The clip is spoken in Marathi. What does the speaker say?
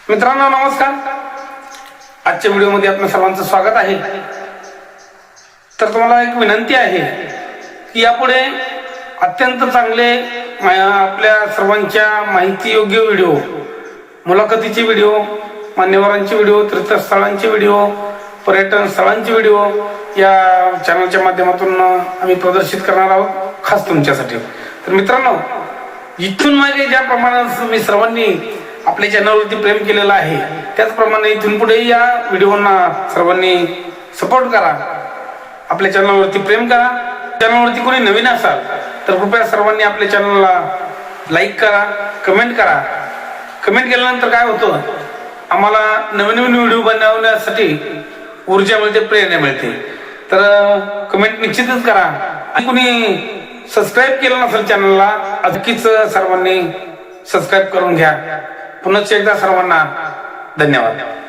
मित्रांनो नमस्कार. आजच्या व्हिडिओमध्ये आपल्या सर्वांचं स्वागत आहे. तर तुम्हाला एक विनंती आहे की यापुढे अत्यंत चांगले आपल्या सर्वांच्या माहिती योग्य व्हिडिओ, मुलाखतीचे व्हिडिओ, मान्यवरांचे व्हिडिओ, तीर्थस्थळांचे व्हिडिओ, पर्यटन स्थळांचे व्हिडिओ या चॅनलच्या माध्यमातून आम्ही प्रदर्शित करणार आहोत, खास तुमच्यासाठी. तर मित्रांनो, इथून मागे ज्याप्रमाणे मी सर्वांनी आपल्या चॅनलवरती प्रेम केलेलं आहे, त्याचप्रमाणे इथून पुढे या व्हिडिओना सर्वांनी सपोर्ट करा, आपल्या चॅनलवरती प्रेम करा. चॅनलवरती कोणी नवीन असाल तर कृपया सर्वांनी आपल्या चॅनलला लाईक करा, कमेंट करा. कमेंट केल्यानंतर काय होतं, आम्हाला नवीन नवीन व्हिडिओ बनवण्यासाठी ऊर्जा मिळते, प्रेरणा मिळते. तर कमेंट निश्चितच करा. आणि कोणी सबस्क्राईब केलं नसेल चॅनलला, नक्कीच सर्वांनी सबस्क्राईब करून घ्या. पुन्हा एकदा सर्वांना धन्यवाद.